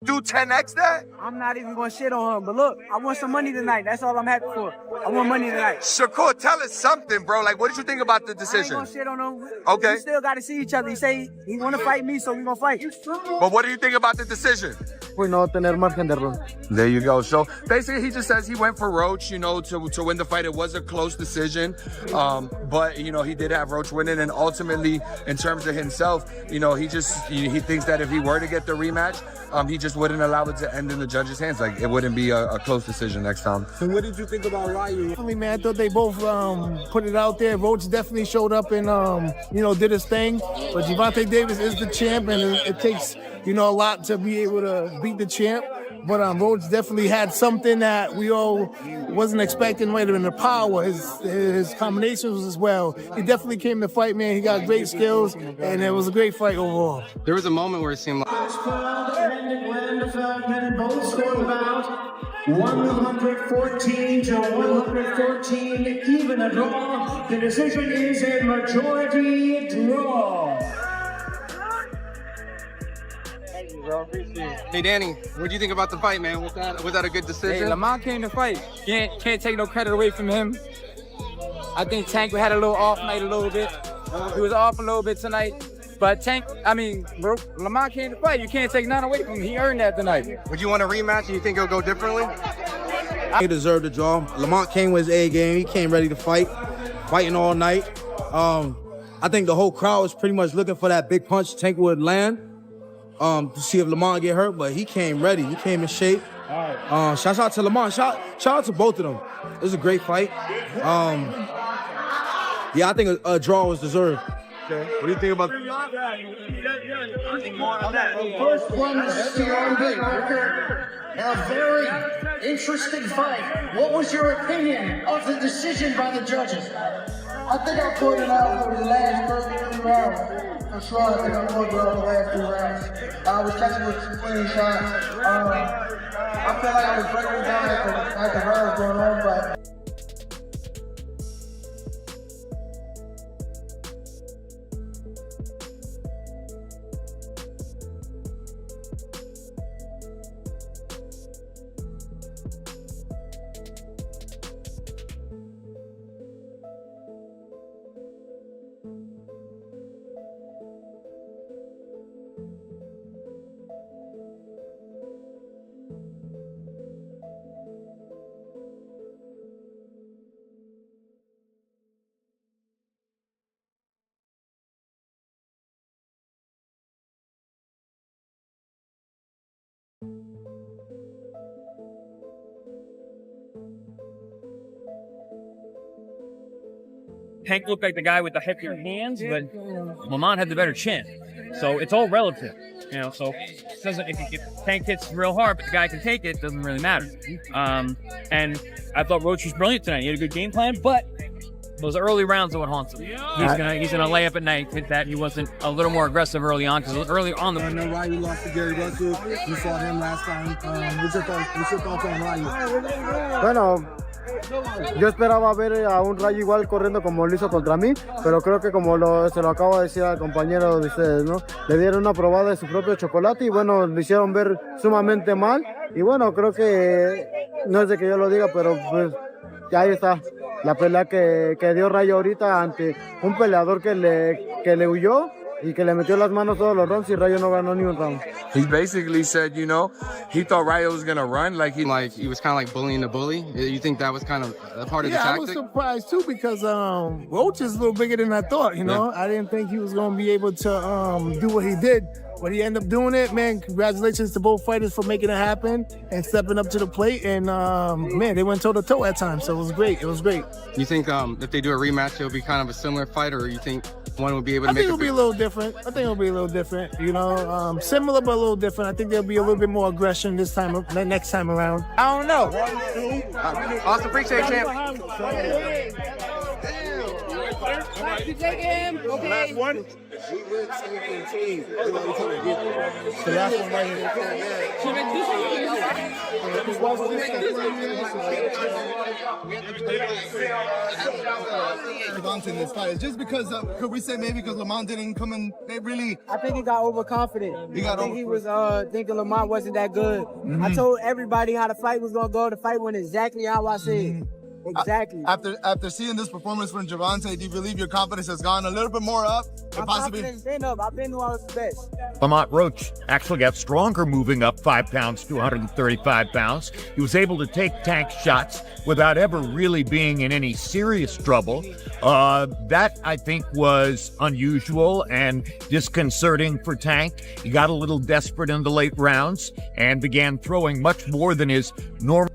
Do 10x that? I'm not even going to shit on him. But look, I want some money tonight. That's all I'm happy for. I want money tonight. Shakur, tell us something, bro. Like, what did you think about the decision? I ain't going to shit on him. Okay. We still got to see each other. He say he want to fight me, so we going to fight. But what do you think about the decision? No tener margen de error. There you go. So basically, he just says he went for Roach, you know, to win the fight. It was a close decision, but you know, he did have Roach winning, and ultimately, in terms of himself, you know, he thinks that if he were to get the rematch, he just wouldn't allow it to end in the judge's hands. Like, it wouldn't be a close decision next time. So what did you think about Ryu? Definitely, man. I thought they both put it out there. Roach definitely showed up and you know, did his thing. But Gervonta Davis is the champ, and it takes, you know, a lot to be able to beat the champ. But Roach definitely had something that we all wasn't expecting. Might have been the power, his combinations as well. He definitely came to fight, man. He got great skills, and it was a great fight overall. There was a moment where it seemed like both scored about 114 to 114, even a draw. The decision is a majority draw. Hey, Danny, what do you think about the fight, man? Was that a good decision? Hey, Lamont came to fight. Can't take no credit away from him. I think Tank had a little off night a little bit. He was off a little bit tonight. But Lamont came to fight. You can't take none away from him. He earned that tonight. Would you want a rematch, and you think it'll go differently? He deserved the draw. Lamont came with his A game. He came ready to fight, fighting all night. I think the whole crowd was pretty much looking for that big punch Tank would land. To see if Lamont get hurt, but he came ready. He came in shape. Shout out to Lamont. Shout out to both of them. It was a great fight. Yeah, I think a draw was deserved. Okay. What do you think about? First one is a very interesting fight. What was your opinion of the decision by the judges? I think I pulled it out for the last first 3 rounds. For sure, I think I pulled it out the last 3 rounds. I was catching with some clean shots. I felt like I was breaking down at the round going on, but. Tank looked like the guy with the heavier hands, but Lamont had the better chin. So it's all relative, you know. So it doesn't, if Tank hits real hard, but the guy can take it, doesn't really matter. And I thought Roach was brilliant tonight. He had a good game plan, but those early rounds are what haunts him. He's gonna lay up at night that he wasn't a little more aggressive early on, because early on I know Ryu lost to Gary Russell. You saw him last time. What's your thoughts on Ryu? Bueno, yo esperaba ver a un Rayo igual corriendo como lo hizo contra mí, pero creo que como se lo acabo de decir al compañero de ustedes, ¿no? Le dieron una probada de su propio chocolate y bueno, lo hicieron ver sumamente mal. Y bueno, creo que no es de que yo lo diga, pero pues ya ahí está la pelea que dio Rayo ahorita ante un peleador que le huyó y que le metió las manos todos los rounds y Rayo no ganó ni un round. He basically said, you know, he thought Rayo was gonna run, like he was kind of like bullying the bully. You think that was kind of a part of the tactic? I was surprised too, because Roach is a little bigger than I thought. You know, I didn't think he was going to be able to do what he did. But he ended up doing it, man. Congratulations to both fighters for making it happen and stepping up to the plate. And man, they went toe to toe at times, so it was great. It was great. You think if they do a rematch, it'll be kind of a similar fight, or you think one will be able to make? I think it'll be a little different. I think it'll be a little different. You know, similar but a little different. I think there'll be a little bit more aggression this time, next time around. I don't know. Awesome, appreciate it, champ. You take him, okay? Last one. We went team. The last one right here. In this fight, just because could we say maybe because Lamont didn't come in, they really. I think he got overconfident. I think he was thinking Lamont wasn't that good. I told everybody how the fight was gonna go. The fight went exactly how I said. Exactly. After seeing this performance from Gervonta, do you believe your confidence has gone a little bit more up? My confidence been up. I've been who I was the best. Lamont Roach actually got stronger moving up 5 pounds to 135 pounds. He was able to take Tank's shots without ever really being in any serious trouble. That, I think, was unusual and disconcerting for Tank. He got a little desperate in the late rounds and began throwing much more than his normal.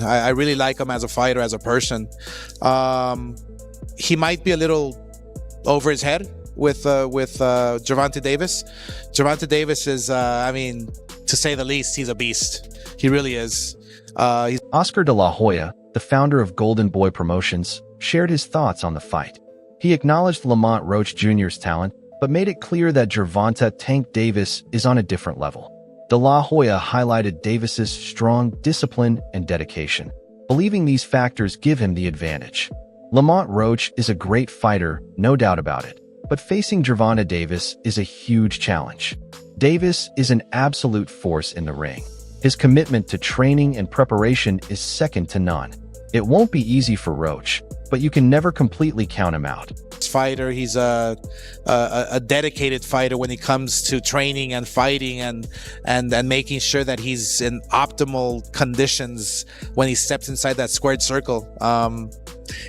I really like him as a fighter, as a person. He might be a little over his head with Gervonta Davis. Gervonta Davis is, I mean, to say the least, he's a beast. He really is. Oscar de la Hoya, the founder of Golden Boy Promotions, shared his thoughts on the fight. He acknowledged Lamont Roach Jr.'s talent, but made it clear that Gervonta "Tank" Davis is on a different level. De La Hoya highlighted Davis's strong discipline and dedication, believing these factors give him the advantage. Lamont Roach is a great fighter, no doubt about it, but facing Gervonta Davis is a huge challenge. Davis is an absolute force in the ring. His commitment to training and preparation is second to none. It won't be easy for Roach, but you can never completely count him out. Fighter, he's a dedicated fighter when it comes to training and fighting and making sure that he's in optimal conditions when he steps inside that squared circle.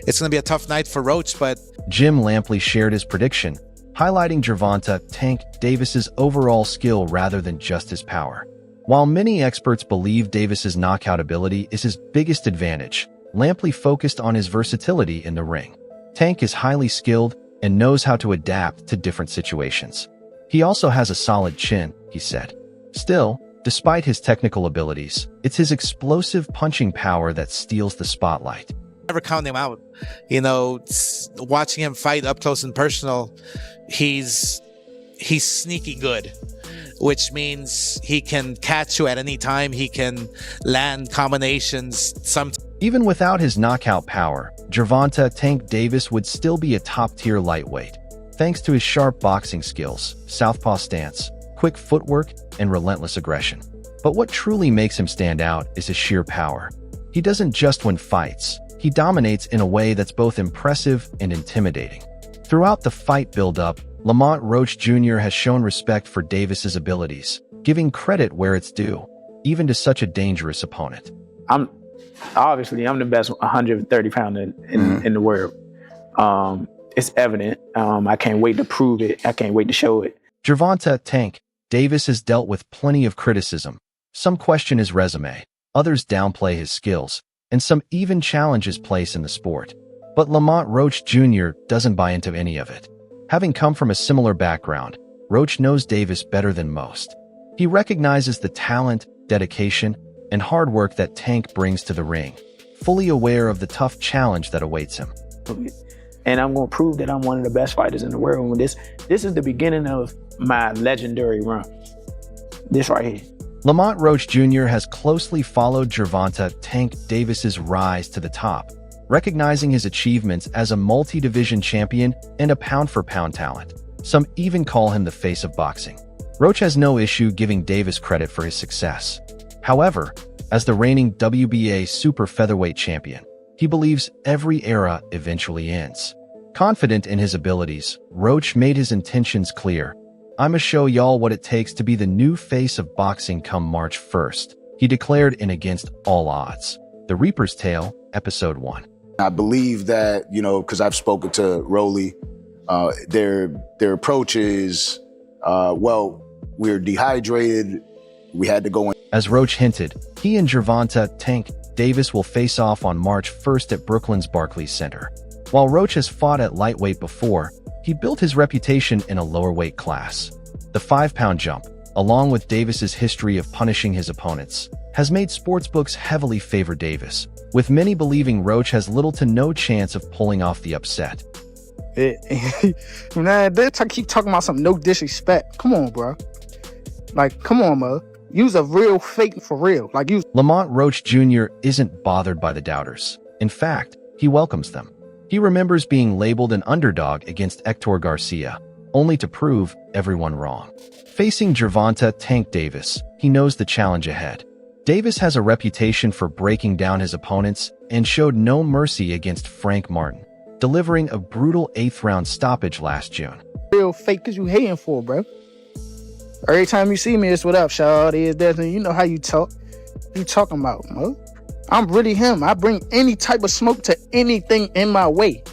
It's going to be a tough night for Roach, but Jim Lampley shared his prediction, highlighting Gervonta "Tank" Davis's overall skill rather than just his power. While many experts believe Davis's knockout ability is his biggest advantage, Lampley focused on his versatility in the ring. Tank is highly skilled and knows how to adapt to different situations. He also has a solid chin, he said. Still, despite his technical abilities, it's his explosive punching power that steals the spotlight. Never count him out. You know, watching him fight up close and personal, he's sneaky good, which means he can catch you at any time. He can land combinations. Even without his knockout power, Gervonta "Tank" Davis would still be a top-tier lightweight, thanks to his sharp boxing skills, southpaw stance, quick footwork, and relentless aggression. But what truly makes him stand out is his sheer power. He doesn't just win fights, he dominates in a way that's both impressive and intimidating. Throughout the fight build-up, Lamont Roach Jr. has shown respect for Davis's abilities, giving credit where it's due, even to such a dangerous opponent. I'm the best 130 pounder in the world. It's evident. I can't wait to prove it. I can't wait to show it. Gervonta "Tank" Davis has dealt with plenty of criticism. Some question his resume, others downplay his skills, and some even challenge his place in the sport. But Lamont Roach Jr. doesn't buy into any of it. Having come from a similar background, Roach knows Davis better than most. He recognizes the talent, dedication, and hard work that Tank brings to the ring, fully aware of the tough challenge that awaits him. And I'm going to prove that I'm one of the best fighters in the world. This is the beginning of my legendary run. This right here. Lamont Roach Jr. has closely followed Gervonta "Tank" Davis's rise to the top, recognizing his achievements as a multi-division champion and a pound-for-pound talent. Some even call him the face of boxing. Roach has no issue giving Davis credit for his success. However, as the reigning WBA super featherweight champion, He believes every era eventually ends. Confident in his abilities, Roach made his intentions clear. "I'ma show y'all what it takes to be the new face of boxing come March 1st, he declared in Against All Odds. The Reaper's Tale, Episode 1. I believe that, because I've spoken to Rolly, their approach is, we're dehydrated, we had to go in. As Roach hinted, he and Gervonta "Tank" Davis will face off on March 1st at Brooklyn's Barclays Center. While Roach has fought at lightweight before, he built his reputation in a lower weight class. The 5-pound jump, along with Davis's history of punishing his opponents, has made sportsbooks heavily favor Davis, with many believing Roach has little to no chance of pulling off the upset. Man, they keep talking about some no disrespect. Come on, bro. Like, come on, man. Use a real fake for real. Lamont Roach Jr. isn't bothered by the doubters. In fact, he welcomes them. He remembers being labeled an underdog against Hector Garcia, only to prove everyone wrong. Facing Gervonta "Tank" Davis, he knows the challenge ahead. Davis has a reputation for breaking down his opponents and showed no mercy against Frank Martin, delivering a brutal 8th-round stoppage last June. Real fake, cause you hating for, bro. Every time you see me, it's what up, shawty. It's definitely, you know how you talk. You talking about, bro? I'm really him. I bring any type of smoke to anything in my way.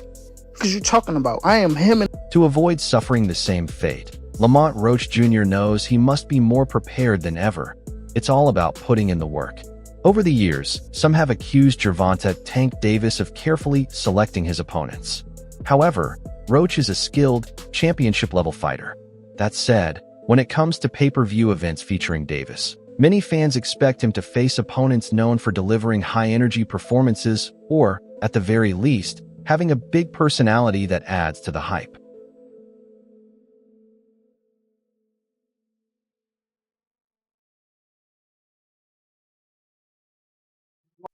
Cause you talking about, I am him. To avoid suffering the same fate, Lamont Roach Jr. knows he must be more prepared than ever. It's all about putting in the work. Over the years, some have accused Gervonta "Tank" Davis of carefully selecting his opponents. However, Roach is a skilled, championship-level fighter. That said, when it comes to pay-per-view events featuring Davis, many fans expect him to face opponents known for delivering high-energy performances or, at the very least, having a big personality that adds to the hype.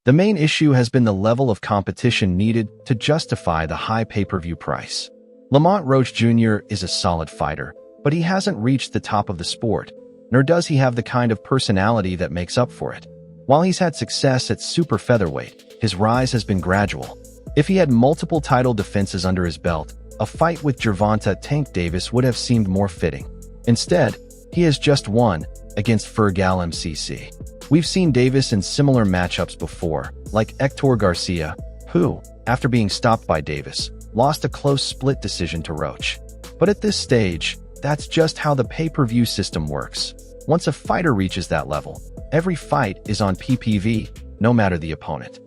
The main issue has been the level of competition needed to justify the high pay-per-view price. Lamont Roach Jr. is a solid fighter, but he hasn't reached the top of the sport, nor does he have the kind of personality that makes up for it. While he's had success at super featherweight, his rise has been gradual. If he had multiple title defenses under his belt, a fight with Gervonta "Tank" Davis would have seemed more fitting. Instead, he has just won against Fergal MCC. We've seen Davis in similar matchups before, like Hector Garcia, who, after being stopped by Davis, lost a close split decision to Roach. But at this stage, that's just how the pay-per-view system works. Once a fighter reaches that level, every fight is on PPV, no matter the opponent.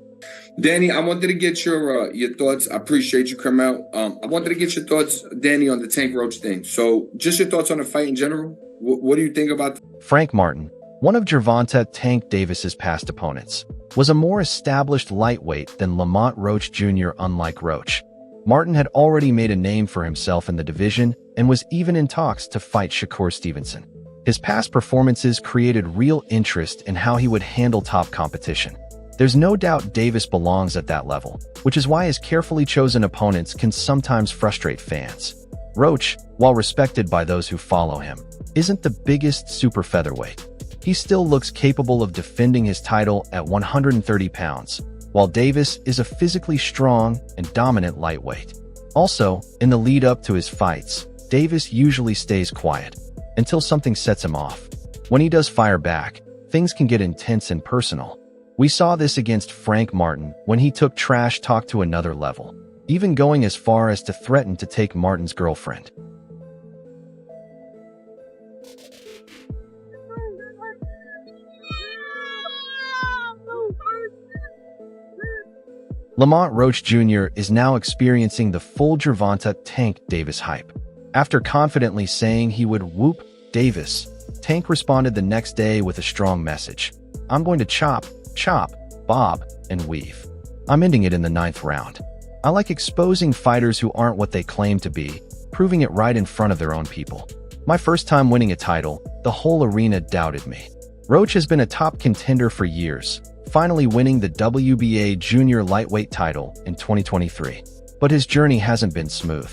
Danny, I wanted to get your thoughts. I appreciate you coming out. I wanted to get your thoughts, Danny, on the Tank Roach thing. So just your thoughts on the fight in general. What do you think about Frank Martin, one of Gervonta "Tank" Davis's past opponents, was a more established lightweight than Lamont Roach Jr. Unlike Roach, Martin had already made a name for himself in the division and was even in talks to fight Shakur Stevenson. His past performances created real interest in how he would handle top competition. There's no doubt Davis belongs at that level, which is why his carefully chosen opponents can sometimes frustrate fans. Roach, while respected by those who follow him, isn't the biggest super featherweight. He still looks capable of defending his title at 130 pounds, while Davis is a physically strong and dominant lightweight. Also, in the lead-up to his fights, Davis usually stays quiet until something sets him off. When he does fire back, things can get intense and personal. We saw this against Frank Martin when he took trash talk to another level, even going as far as to threaten to take Martin's girlfriend. Lamont Roach Jr. is now experiencing the full Gervonta "Tank" Davis hype. After confidently saying he would whoop Davis, Tank responded the next day with a strong message. "I'm going to chop, bob, and weave. I'm ending it in the 9th round. I like exposing fighters who aren't what they claim to be, proving it right in front of their own people. My first time winning a title, the whole arena doubted me." Roach has been a top contender for years, finally winning the WBA junior lightweight title in 2023. But his journey hasn't been smooth.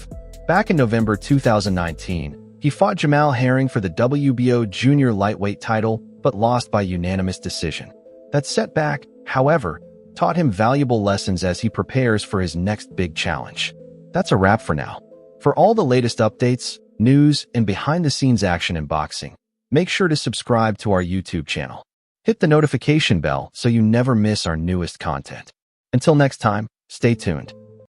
Back in November 2019, he fought Jamal Herring for the WBO junior lightweight title, but lost by unanimous decision. That setback, however, taught him valuable lessons as he prepares for his next big challenge. That's a wrap for now. For all the latest updates, news, and behind-the-scenes action in boxing, make sure to subscribe to our YouTube channel. Hit the notification bell so you never miss our newest content. Until next time, stay tuned.